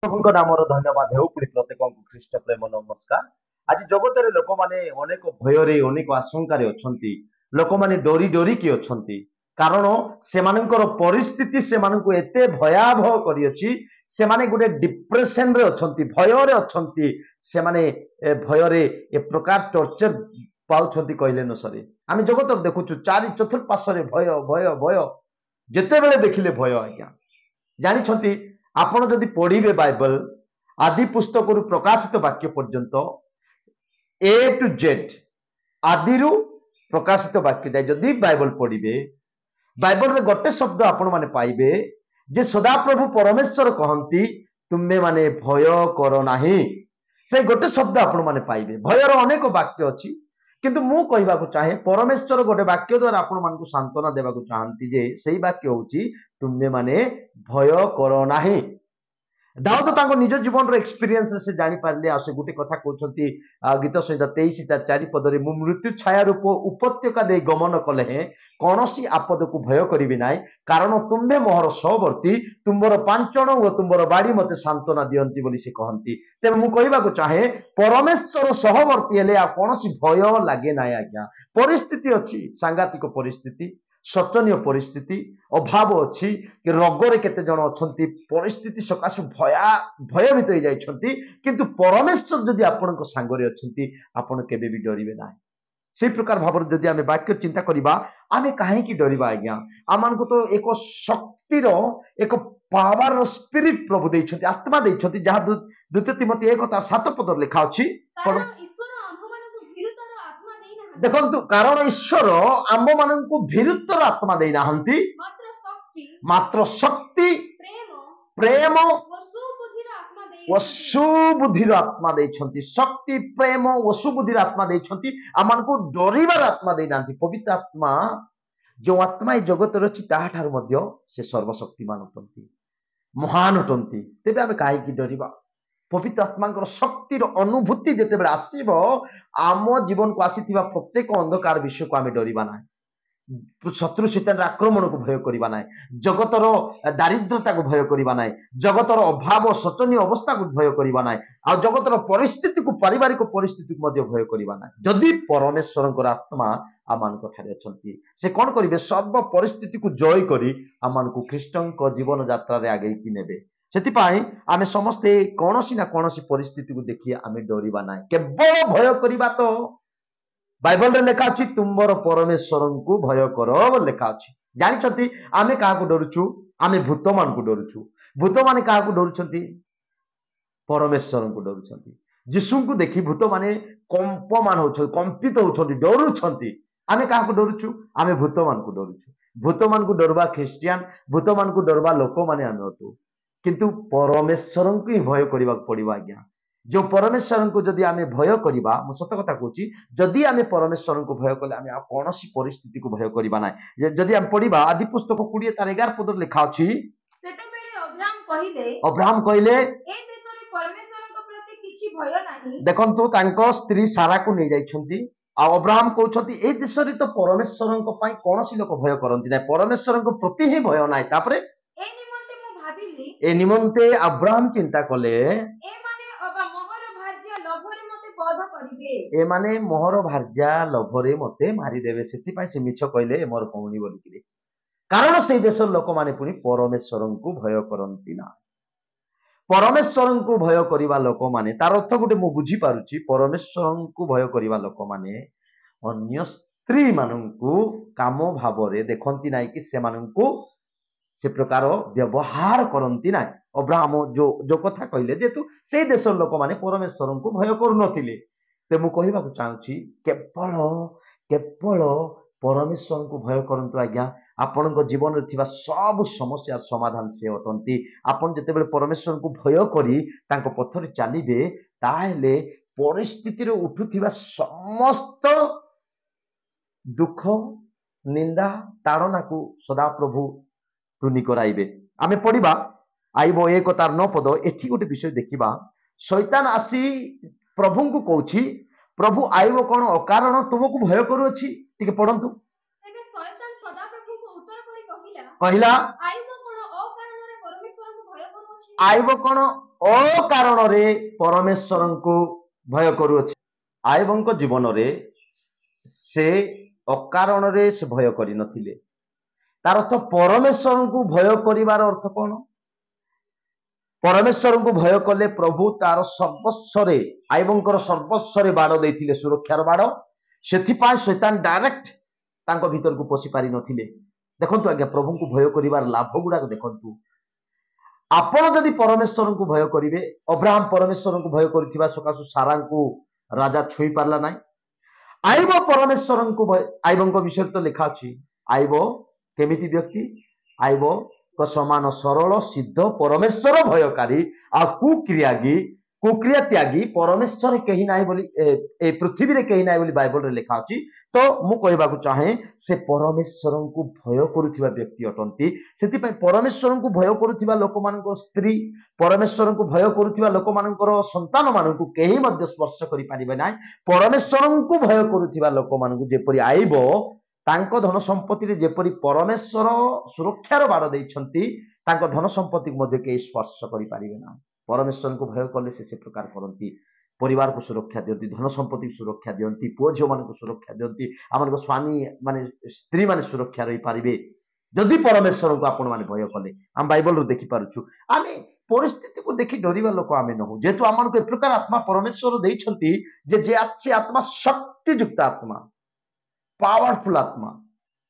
प्रभुଙ୍କ नामर धन्यवाद हेउ पुणी प्रत्येक ख्रीष्ट प्रेम नमस्कार। आज जगत रे लोक माने अनेक भयरे अनेक आशंका रे अछंती। लोक माने डोरी डोरी की अछंती कारण सेमानकर परिस्थिति सेमानकु एते भयावह करी अछि। सेमाने गुटे डिप्रेशन रे अछंती, भय रे अछंती। सेमाने भय रे ए प्रकार टॉर्चर पाउछंती कहले न सरे। आमे जगत देखुछु चारि चतुर्पार्श्व रे भय भय भय जेते बेले देखिले भय। आज्ञा जानिछंती आपण जदि पढ़िबे बाइबल आदि पुस्तक प्रकाशित वाक्य पर्यंत ए टू जेड आदि प्रकाशित वाक्य जाए जदि बाइबल पढ़िबे बाइबल रे गोटे शब्द आपण माने पाइबे जे सदाप्रभु परमेश्वर कहंती तुमे माने भय कर नाही। से गोटे शब्द आपण माने पाइबे। भयर अनेक वाक्य अछि किंतु मु कहबाकू चाहे परमेश्वर गोटे वाक्य द्वारा आपण मानकू सांत्वना देबाकू चाहंती जे सेही वाक्य होची तुमे माने भय कर नाही। दाऊद तांको निज जीवन रो एक्सपीरियंस से जानि पारले आ से गुटे कथा कहउछंती गीत संहिता 23:4 पदरे मु मृत्यु छाया रूप उपत्यका दे गमन कले हे कौनसी आपद को भय करिबि नाय कारण तुम्बे मोहर सहवर्ती तुमर पांचण व तुमर बाड़ी मते सांत्वना दियंती बोली से कहंती। तेबे मु कहबा को चाहे परमेश्वर सहवर्ती हेले आ कौनसी भय लागे नाय। आज्ञा परिस्थिति अछि, सांगातिक परिस्थिति, शोचनीय परिस्थिति, अभाव अच्छी कि रोगरे केते जन अछंती परिस्थिति सकाशु भयभीत हो जाइछंती किंतु परमेश्वर जदि आपनक सांगरे अछंती आपण केबे भी डरिबे नाही। से प्रकार भाव जदि आमे वाक्य चिंता करिबा आमे काहे की डरिबा। आज्ञा आमानको तो एक शक्तिर एक पावर स्पिरिट प्रभु देइछंती, आत्मा देइछंती जहा द्वितीय तिमोथी 1:7 पद लिखा अछि। देखंतु कारण ईश्वर आंब माननकु भीरुत्तर आत्मा देई नाहंती मात्र शक्ति प्रेम व सुबुद्धिर आत्मा देइछंती। शक्ति प्रेम व सुबुद्धिर आत्मा देइछंती, आमानकु डरिबार आत्मा देई नाहंती। पवित्र आत्मा जो आत्मा ए जगत रछि ताहा ठार मध्य से सर्वशक्तिमान अटंती, महान अटंती। तेबे आमे काहे की डरिबा। पवित्र आत्मा शक्तिर अनुभूति जिते बड़े आसब आम जीवन को आसीथिबा प्रत्येक अंधकार विषय को आम डरिबा ना। शत्रु शैतान आक्रमण को भय करिबा ना, जगतर दारिद्रता को भय करिबा ना, जगतर अभाव शोचनीय अवस्था को भय करिबा ना, आ जगतर परिस्थिति को पारिवारिक परिस्थिति को मध्य भय करिबा ना। जदि परमेश्वरंकर आत्मा आमानक ठारे अछंती से कोन करिवे सर्व परिस्थिति को जय करी आमानकु ख्रीष्टंक जीवन यात्रा रे आगे कि नेबे। सेतिपाई आमे समस्ते कौनसी ना कौनसी परिस्थिति को देखिए आमे डरिबा ना, केवल भय करिबा। तो बाइबल रे लेखा अछि तुमर परमेश्वर को भय कर लेखा अछि। जानिछंती आमे काहा को डरुछु, आमे भूत मान को डरुछु। भूत माने काहा को डरुछंती, परमेश्वर को डरुछंती। यीशु को देखि भूत माने कंपमान होछो, कंपित होछंती, डरुछंती। आमे काहा को डरुछु, आमे भूत मान को डरुछु। भूत मान को डरबा ख्रिस्टियन, भूत मान को डरबा लोक माने आमे अटु, किंतु परमेश्वर को ही भय करबा पड़िबा। आज्ञा जो परमेश्वर को जदि आमे भय करिबा, मु सत कथा कहूची, जदि आमे परमेश्वर को भय कले आमे कोनोसी परिस्थिति को भय करिबा ना। जदि आमे पढ़िबा आदि पुस्तक 20:11 पद लिखा अछि। अब्राहम कहिले ए देशरे परमेश्वरक प्रति किछि भय नाही। देखंतु तांको स्त्री सारा को नै जाइछंती आ अब्राहम कहउछंती ए देशरे तो परमेश्वरक पई कोनोसी लोक भय करंती ना, परमेश्वरक प्रति ही भय नाही। तापरे ए निमंते अब्राहम चिंता कले ए माने मोहर भार्या लोभरे मते मारी देवे, सेति पई से मिछ कहले मोर भौणी बोलिकिरे। कारण से देशर लोक माने पुनी परमेश्वर को भय करंती ना। परमेश्वर को भय करिबा लोक माने तार अर्थ गुटे मु बुझी पारुची, परमेश्वर को भय करिबा लोक माने अन्य स्त्री माननकु काम भावरे देखंती नाही कि से माननकु से प्रकार व्यवहार करंती ना। अब्राहम जो कथा कहले जेतु से देशर लोक माने परमेश्वर को भय करुनथिले। ते मु कहिबा को चाहूची केवल केवल परमेश्वर को भय करंतु। आज्ञा आपनक जीवन रे थिबा सब समस्या समाधान से अटंती। आपन जतेबेले परमेश्वर को भय करी तांको पथरे चलिबे ताहेले परिस्थिति रे उठुथिबा समस्त दुख निंदा ताड़ना को सदा प्रभु तुनी कराइबे। आमे पढ़िबा आइबो 1:9 पद। एठी गोटे विषय देखिबा, शैतान आसी प्रभु को कहूची प्रभु आइबो कोन अकारण तुमको भय करू अछि। टिके पढंतु। एबे शैतान सदा प्रभु को उत्तर करी कहिला आइबो कोन अकारण रे परमेश्वर को भय करू अछि। आइबो कोन अकारण रे परमेश्वर को भय करूअछि आयबंक जीवन रे से अकारण रे से भय करि नथिले तार अर्थ परमेश्वर को भय करिवार अर्थ कौन परमेश्वर को भय कले प्रभु तार सर्वस्व आयबंकर सर्वस्व बाड़ देथिले सुरक्षार बाड़ सेथिपाई शैतान डायरेक्ट तांको भीतर को पशि पारि नथिले देखंतु आज्ञा प्रभु को भय करिवार लाभ गुडा देखंतु आपण जदि परमेश्वर को भय करिवे अब्राहम परमेश्वर को भय करथिबा सकासु सारा को राजा छुई पारला नाही आइब परमेश्वर को भय आइबंक विषय तो लिखा अछि आइब केमिति व्यक्ति आइब समान सरल सिद्ध परमेश्वर भयकारी आ कुक्रिया त्यागी परमेश्वर कहीं ना बोली ए पृथ्वी रे कहीं ना बोली बाइबल रे लिखा अछि तो मु कहबा को चाहे से परमेश्वर को भय करुथिबा व्यक्ति अटंती सेति पय परमेश्वर को भय करुथिबा लोक मानक स्त्री परमेश्वर को भय करुथिबा लोक मानकर संतान मानक कहीं मध्य स्पर्श करि पारिबे नाही परमेश्वर को भय करुथिबा लोक मानक जेपरि आइबो तांको धन संपत्ति रे जेपरि परमेश्वर सुरक्षार बाड़ देइछंती तांको धन संपत्ति को मध्ये के स्पर्श करि पारिबे ना परमेश्वर को भय कले से प्रकार करती परिवार को सुरक्षा दियंती धन संपत्ति को सुरक्षा दियंती पुओ झियो मान को सुरक्षा दियंती आम स्वामी माने स्त्री माने सुरक्षा रही पारिबे जदि परमेश्वर को आपण माने भय कले हम बाइबल रो देखि पारुछु आमे परिस्थिति को देखि डरिवा लोक आमे नहु जेतु आमन को प्रकार आत्मा परमेश्वर देइछंती जे अच्छी आत्मा शक्ति युक्त आत्मा पावरफुल आत्मा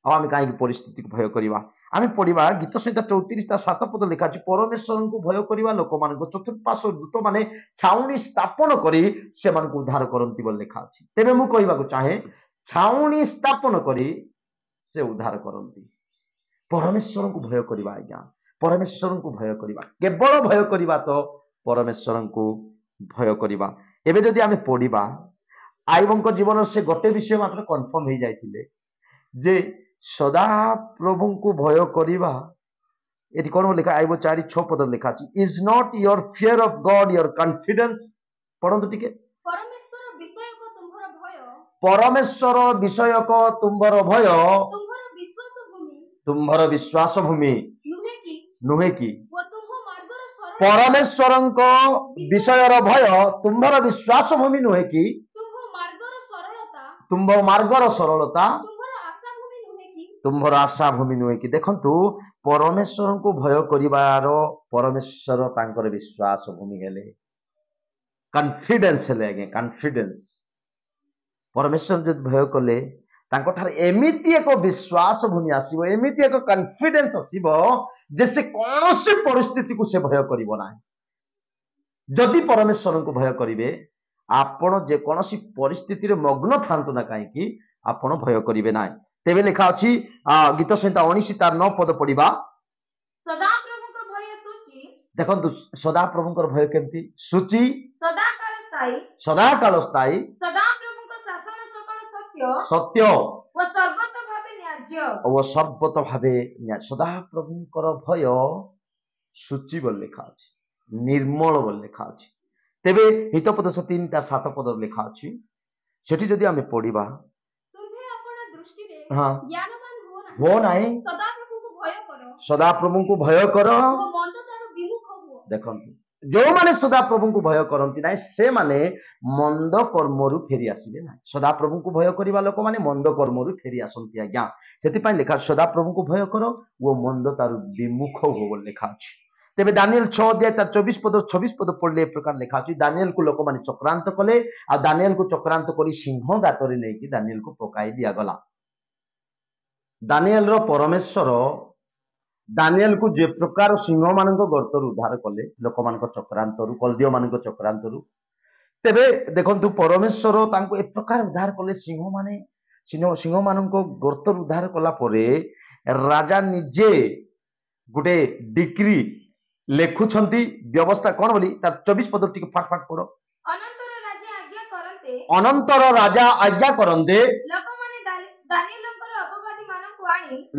आम कहीं परिस्थिति को भय करवा आम पढ़ा गीत संहिता 34:7 पद लिखा परमेश्वर को भय करवा लोक मान चतुर्पार्श्व दूत माने छाउनी स्थापन करी से मान को उद्धार करती बोल लिखा अछि तेबे मु कहबा को चाहे छाउनी स्थापन करी से उद्धार करती परमेश्वर को भय करवा आज्ञा परमेश्वर को भय करवा केवल भय करवा तो परमेश्वर को भय करवा एबे जदि आमे पढ़िबा आइबंक जीवन से गोटे विषय मात्र कन्फर्म हो जाइथिले जे सदा प्रभु को भय करिबा एटी कोन लिखा आइबो 4:6 पद लिखा अछि is not your fear of God your confidence पढंतु टिके परमेश्वर विषय को तुम्भर भय तुम्भर विश्वास भूमि नुहे की परमेश्वर विषय भय तुम्भर विश्वास भूमि नुहे की तुम्भ मार्गर सरलता तुम्भर आशा भूमि नुहे कि देखंतु परमेश्वर को भय करिवार परमेश्वर तांकर विश्वास भूमि हेले कॉन्फिडेंस हेले आगे कॉन्फिडेंस परमेश्वर जब भय कले तांको ठार एमिति एक विश्वास भूमि आसीबो एमिति एक कॉन्फिडेंस आसीबो जे से कोनोसी परिस्थिति को से भय करिवो नाही जदि परमेश्वर को भय करिवे आपण जे कोनोसी परिस्थिति रे मग्न थांतु ना काहे कि आपण भय करिवे नाही तेबे लिखा अछि गीत संहिता 19:9 पद पढ़िबा सदा प्रभु को भय सूची देखंतु सदा प्रभु को भय केमती सूची सदा काल स्थायी सदा प्रभु को शासन सकल सत्य व सर्वत भावे न्याय्य व सर्वत भावे सदा प्रभु को भय सूची बोल लिखा अछि निर्मल बोल लिखा अछि तेबे हितपद 3:7 पद लिखा अछि सेठी जदि आमे पढ़िबा हाँ हो नहीं सदा प्रभु को भय कर देखंतु जो माने सदा प्रभु को भय करंती नाही से माने मंद कर्मरु फेरी आसीबे नाही सदा प्रभु को भय करिवा लोक माने मंद कर्मरु फेरी आसंती आज्ञा सेति पय लिखा सदा प्रभु को भय करो वो मंद तारु विमुख हो बोल लिखा अछि तेबे दानिएल 6 अध्याय 24 पद 26 पद पढ़ले प्रकार लिखा अछि दानिएल को लोक माने चक्रांत कले आ दानिएल को चक्रांत करी सिंह गातरे नै कि दानिएल को पकाई दिया गला दानिएल रो परमेश्वर दानिएल को जे प्रकार सिंह मान गर्तर उद्धार कले लोक मान चक्रांतर कलदियो मान चक्रांतर तेबे देखंतु परमेश्वर तांको ए प्रकार उद्धार कले सिंह मान गर्तर उद्धार कला परे राजा निजे गुटे डिक्री लेखुछंती व्यवस्था कौन बोली तार 24 पद टिके फाट फाट पड़ो अनंतर राजा आज्ञा करंते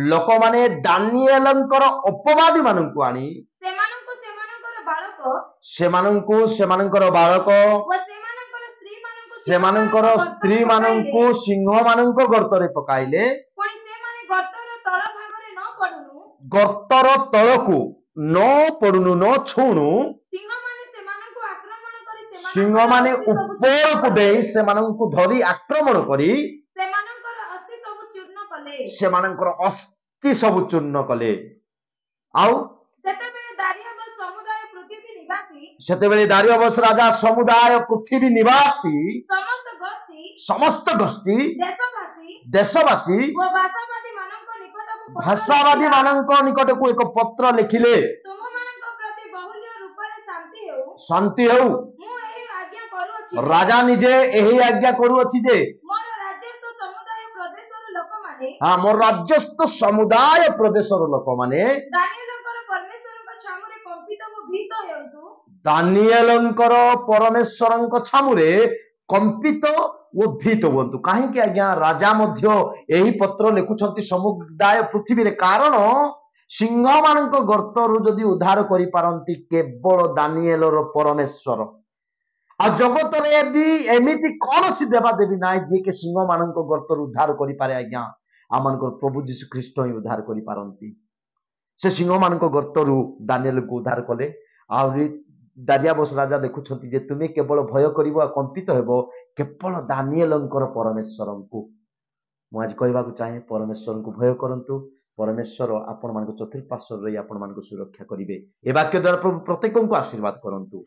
लोक माने दानिएलंकर अपवादी माननकु आनी सेमानंकर बालक सेमानंकर स्त्री माननकु सिंह माननक गर्तरे पकाइले गर्तर तळकु न पडुनु न छुणु ସିଂହ ମାନେ ଉପରକୁ ଡେଇଁ ସେମାନଙ୍କୁ ଧରି ଆକ୍ରମଣ କରି ସେମାନଙ୍କର ଅସ୍ଥି ସବୁ ଚୂର୍ଣ୍ଣ କଲେ। ସେମାନଙ୍କର ଅସ୍ଥି ସବୁ ଚୂର୍ଣ୍ଣ କଲେ। ଆଉ ସେତେବେଳେ ଦାରିଆବସ୍ ସମୁଦାୟ ପୃଥିବୀ ନିବାସୀ ସେତେବେଳେ ଦାରିୟବସ୍ ରାଜା ସମୁଦାୟ ପୃଥିବୀ ନିବାସୀ ସମସ୍ତ ଗୋଷ୍ଠୀ ଦେଶବାସୀ ଦେଶବାସୀ ଓ ଭାଷାବାଦୀ ମାନଙ୍କ ଭାଷାବାଦୀ ମାନଙ୍କ ନିକଟକୁ ପତ୍ର ଲେଖିଲା, ନିକଟକୁ ଏକ ପତ୍ର ଲେଖିଲେ, ତୁମମାନଙ୍କ ପ୍ରତି ବହୁଲ୍ୟ ରୂପରେ ଶାନ୍ତି ହେଉ। ଶାନ୍ତି ହେଉ। ମୁଁ ଏହି ଆଜ୍ଞା କରୁଅଛି ଯେ ରାଜା ନିଜେ ଏହି ଆଜ୍ଞା କରୁଅଛି ଯେ ମୋର ରାଜ୍ୟସ୍ଥ ସମୁଦାୟ ପ୍ରଦେଶର ଲୋକମାନେ ମୋର ରାଜ୍ୟସ୍ଥ ସମୁଦାୟ ପ୍ରଦେଶର ଲୋକମାନେ ଦାନିଏଲଙ୍କର ପରମେଶ୍ୱରଙ୍କ ଛାମୁରେ କମ୍ପିତ ଓ ଭୀତ ହେଉନ୍ତୁ। ଦାନିଏଲଙ୍କର ପରମେଶ୍ୱରଙ୍କ ଛାମୁରେ କମ୍ପିତ ଓ ଭୀତ ହୁଅନ୍ତୁ। କାହିଁକି ଆଜ୍ଞା ରାଜା ମଧ୍ୟ ଏହି ପତ୍ର ଲେଖୁଛନ୍ତି ସମୁଦାୟ ପୃଥିବୀରେ? କାରଣ ସିଂହମାନଙ୍କ ଗର୍ତ୍ତରୁ ଯଦି ଉଦ୍ଧାର କରିପାରନ୍ତି କେବଳ ଦାନିଏଲର ପରମେଶ୍ୱର। ଆଉ ଜଗତରେ ବି ଏମିତି କୌଣସି ଦେବାଦେବୀ ନାହିଁ ଯିଏକି ସିଂହମାନଙ୍କ ଗର୍ତ୍ତରୁ ଉଦ୍ଧାର କରିପାରେ ଆଜ୍ଞା। ଆମମାନଙ୍କର ପ୍ରଭୁ ଯୀଶୁ ଖ୍ରୀଷ୍ଟ ହିଁ ଉଦ୍ଧାର କରିପାରନ୍ତି। ସେ ସିଂହମାନଙ୍କ ଗର୍ତ୍ତରୁ ଦାନିଏଲକୁ ଉଦ୍ଧାର କଲେ। ଆହୁରି ଦାରିଆବସ୍ ରାଜା ଦେଖୁଛନ୍ତି ଯେ ତୁମେ କେବଳ ଭୟ କରିବ ଆଉ କମ୍ପିତ ହେବ କେବଳ ଦାନିଏଲଙ୍କର ପରମେଶ୍ୱରଙ୍କୁ। ମୁଁ ଆଜି କହିବାକୁ ଚାହେଁ ପରମେଶ୍ୱରଙ୍କୁ ଭୟ କରନ୍ତୁ। ପରମେଶ୍ୱର ଆପଣମାନଙ୍କ ଚତୁଃପାର୍ଶ୍ୱରେ ରହି ଆପଣମାନଙ୍କୁ ସୁରକ୍ଷା କରିବେ। ଏ ବାକ୍ୟ ଦ୍ୱାରା ପ୍ରଭୁ ପ୍ରତ୍ୟେକଙ୍କୁ ଆଶୀର୍ବାଦ କରନ୍ତୁ।